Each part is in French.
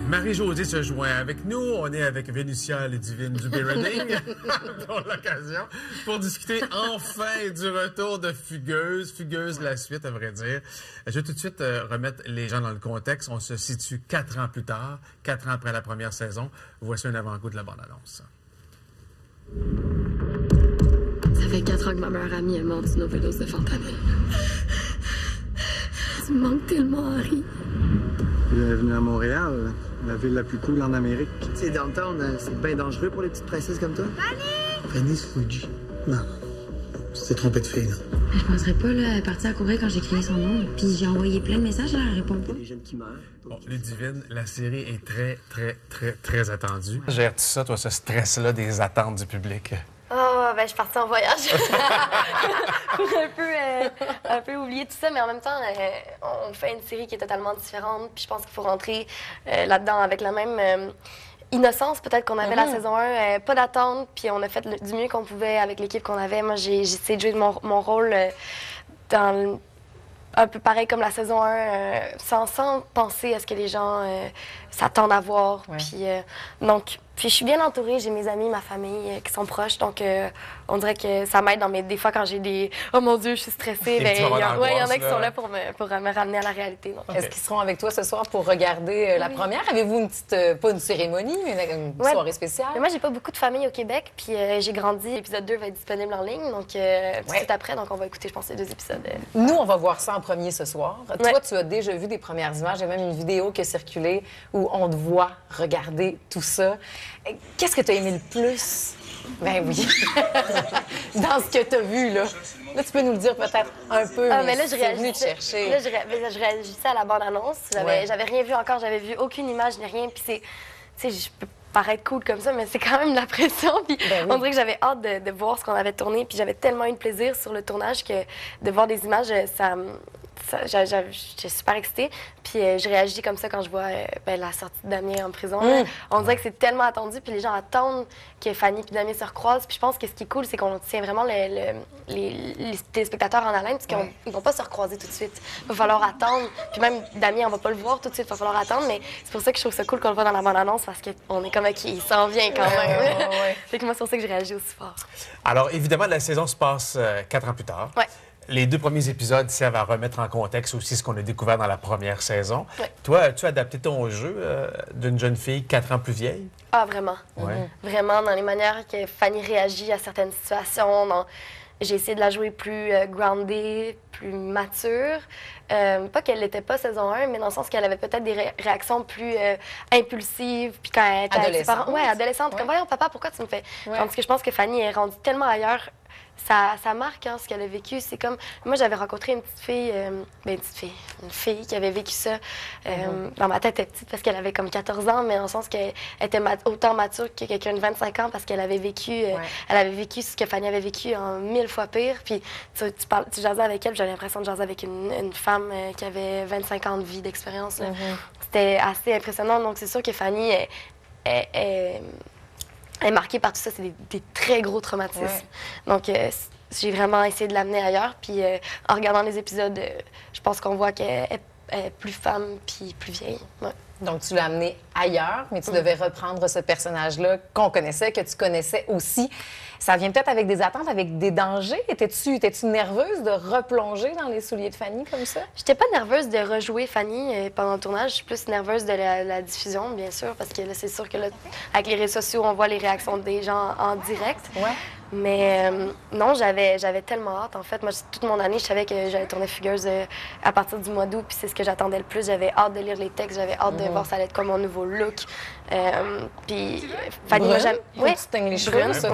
Marie-Josée se joint avec nous. On est avec Vénusia Ludivine du Bearding pour l'occasion, pour discuter enfin du retour de Fugueuse. Fugueuse, la suite, à vrai dire. Je vais tout de suite remettre les gens dans le contexte. On se situe 4 ans plus tard, 4 ans après la première saison. Voici un avant-goût de la bande-annonce. Ça fait 4 ans que ma meilleure amie est morte d'une overdose de fentanyl. Tu me manques tellement, Henri. Bienvenue à Montréal, la ville la plus cool en Amérique. C'est downtown, c'est bien dangereux pour les petites princesses comme toi. Fanny Fuji. Non, tu t'es trompé de fille, là. Je penserais pas, là, elle est partie à courir quand j'ai crié son nom. Puis j'ai envoyé plein de messages, elle répond pas. Il y a des jeunes qui meurent. Bon, Ludivine, la série est très attendue. Gères-tu ça, toi, ce stress-là des attentes du public? Oh, ben, je suis partie en voyage pour un peu oublier tout ça, mais en même temps, on fait une série qui est totalement différente, puis je pense qu'il faut rentrer là-dedans avec la même innocence peut-être qu'on avait la saison 1, pas d'attente, puis on a fait du mieux qu'on pouvait avec l'équipe qu'on avait. Moi, j'ai essayé de jouer mon rôle dans un peu pareil comme la saison 1, sans penser à ce que les gens s'attendent à voir. Ouais. Puis je suis bien entourée, j'ai mes amis, ma famille qui sont proches, donc on dirait que ça m'aide dans des fois quand j'ai des « Oh mon Dieu, je suis stressée », il y en a qui sont là pour me ramener à la réalité. Okay. Est-ce qu'ils seront avec toi ce soir pour regarder la première? Avez-vous une petite, pas une cérémonie, mais une soirée spéciale? Mais moi, j'ai pas beaucoup de famille au Québec, puis j'ai grandi. L'épisode 2 va être disponible en ligne, donc tout après, donc on va écouter, je pense, les 2 épisodes. Nous, on va voir ça en premier ce soir. Toi, tu as déjà vu des premières images. Il y a même une vidéo qui a circulé où on te voit regarder tout ça. Qu'est-ce que tu as aimé le plus? Ben oui. Dans ce que tu as vu, là. Là, tu peux nous le dire peut-être un peu, mais là, je venu te chercher. Là, je réagissais à la bande-annonce. J'avais rien vu encore, j'avais vu aucune image ni rien. Puis c'est... Tu sais, je peux paraître cool comme ça, mais c'est quand même de la pression. Puis on dirait que j'avais hâte de voir ce qu'on avait tourné. Puis j'avais tellement eu de plaisir sur le tournage que de voir des images, j'étais super excitée. Puis je réagis comme ça quand je vois la sortie de Damien en prison. On dirait que c'est tellement attendu, puis les gens attendent que Fanny et Damien se recroisent. Puis je pense que ce qui est cool, c'est qu'on tient vraiment les téléspectateurs en haleine, parce qu'ils ne vont pas se recroiser tout de suite. Il va falloir attendre. Puis même Damien, on va pas le voir tout de suite, il va falloir attendre. Mais c'est pour ça que je trouve ça cool qu'on le voit dans la bande-annonce, parce qu'on est comme OK, il s'en vient quand même. Fait que moi, c'est pour ça que je réagis aussi fort. Alors, évidemment, la saison se passe 4 ans plus tard. Ouais. Les 2 premiers épisodes servent à remettre en contexte aussi ce qu'on a découvert dans la première saison. Ouais. Toi, as-tu adapté ton jeu d'une jeune fille 4 ans plus vieille? Ah, vraiment. Ouais. Vraiment, dans les manières que Fanny réagit à certaines situations. J'ai essayé de la jouer plus groundée, plus mature. Pas qu'elle n'était pas saison 1, mais dans le sens qu'elle avait peut-être des réactions plus impulsives. Puis quand elle était avec ses parents. Ouais, adolescente. Comme, voyons, papa, pourquoi tu me fais? Tandis que je pense que Fanny est rendue tellement ailleurs. Ça marque ce qu'elle a vécu. C'est comme... Moi, j'avais rencontré une petite fille, une fille qui avait vécu ça. Dans ma tête, elle était petite parce qu'elle avait comme 14 ans, mais dans le sens qu'elle était autant mature que quelqu'un de 25 ans parce qu'elle avait vécu ce que Fanny avait vécu en 1000 fois pire. Puis tu jasais avec elle, j'avais l'impression de jaser avec une femme qui avait 25 ans de vie, d'expérience. C'était assez impressionnant. Donc, c'est sûr que Fanny est marquée par tout ça. C'est des très gros traumatismes. Donc, j'ai vraiment essayé de l'amener ailleurs. Puis, en regardant les épisodes, je pense qu'on voit qu'elle est plus femme puis plus vieille. Ouais. Donc, tu l'as amené ailleurs, mais tu devais reprendre ce personnage-là qu'on connaissait, que tu connaissais aussi. Ça vient peut-être avec des attentes, avec des dangers. Étais-tu nerveuse de replonger dans les souliers de Fanny comme ça? J'étais pas nerveuse de rejouer Fanny pendant le tournage. Je suis plus nerveuse de la diffusion, bien sûr, parce que là, c'est sûr que là, avec les réseaux sociaux, on voit les réactions des gens en direct. Ouais. Mais non, j'avais tellement hâte. En fait, moi, toute mon année, je savais que j'allais tourner Fugueuse à partir du mois d'août, puis c'est ce que j'attendais le plus. J'avais hâte de lire les textes, j'avais hâte de voir ça allait être comme mon nouveau look. Puis Fanny m'a jamais... Oui, tu teignes les cheveux, ça,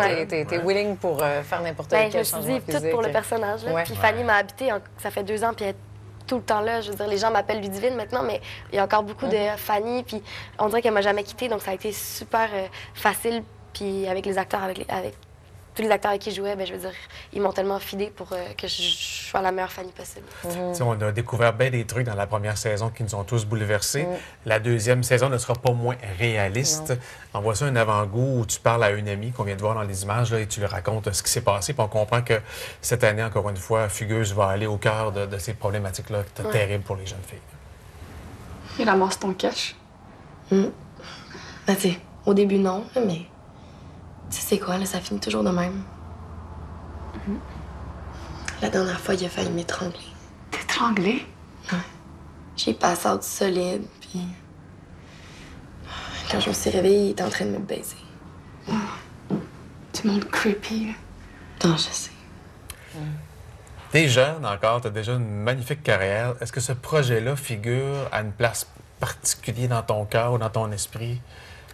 t'es willing pour faire n'importe quel changement physique. Je me suis dit, tout pour le personnage. Là. Puis Fanny m'a habité, ça fait 2 ans, puis elle est tout le temps là. Je veux dire, les gens m'appellent Ludivine maintenant, mais il y a encore beaucoup de Fanny, puis on dirait qu'elle m'a jamais quittée, donc ça a été super facile. Puis avec les acteurs, avec tous les acteurs avec qui je jouais, je veux dire, ils m'ont tellement fidé pour que je sois la meilleure Fanny possible. On a découvert bien des trucs dans la première saison qui nous ont tous bouleversés. La deuxième saison ne sera pas moins réaliste. On voit ça un avant-goût où tu parles à une amie qu'on vient de voir dans les images là, et tu lui racontes ce qui s'est passé. Puis on comprend que cette année, encore une fois, Fugueuse va aller au cœur de ces problématiques-là terribles pour les jeunes filles. Et la mort, c'est ton cache. Ben, tu sais, au début, non, là, mais tu sais, c'est quoi, là, ça finit toujours de même. La dernière fois, il a failli m'étrangler. T'étrangler? Ouais. J'ai passé out solide, puis quand je me suis réveillée, il était en train de me baiser. Du monde creepy, là. Non, je sais. T'es jeune encore, t'as déjà une magnifique carrière. Est-ce que ce projet-là figure à une place particulière dans ton cœur ou dans ton esprit?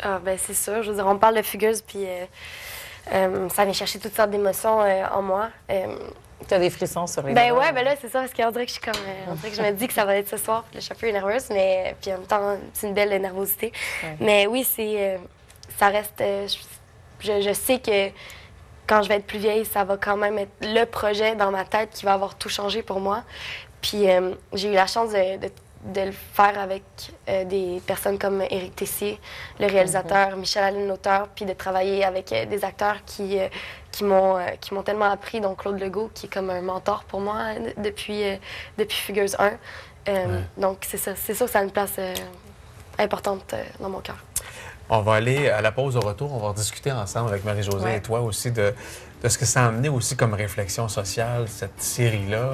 Ah, ben, c'est sûr. Je veux dire, on parle de Fugueuse, puis ça vient chercher toutes sortes d'émotions en moi. Tu as des frissons sur les Ben bras. ouais, ben là, c'est ça, parce qu'on dirait que je suis comme. On dirait que je me dis que ça va être ce soir, puis là, je suis un peu nerveuse, mais. Puis en même temps, c'est une belle nervosité. Ouais. Mais oui, c'est. Ça reste. Je sais que quand je vais être plus vieille, ça va quand même être le projet dans ma tête qui va avoir tout changé pour moi. Puis j'ai eu la chance de le faire avec des personnes comme Éric Tessier, le réalisateur, Michel Allen, l'auteur, puis de travailler avec des acteurs qui m'ont tellement appris, donc Claude Legault, qui est comme un mentor pour moi depuis Fugueuse 1. Donc c'est ça, c'est sûr que ça a une place importante dans mon cœur. On va aller à la pause au retour. On va discuter ensemble avec Marie-Josée et toi aussi de ce que ça a amené aussi comme réflexion sociale, cette série-là.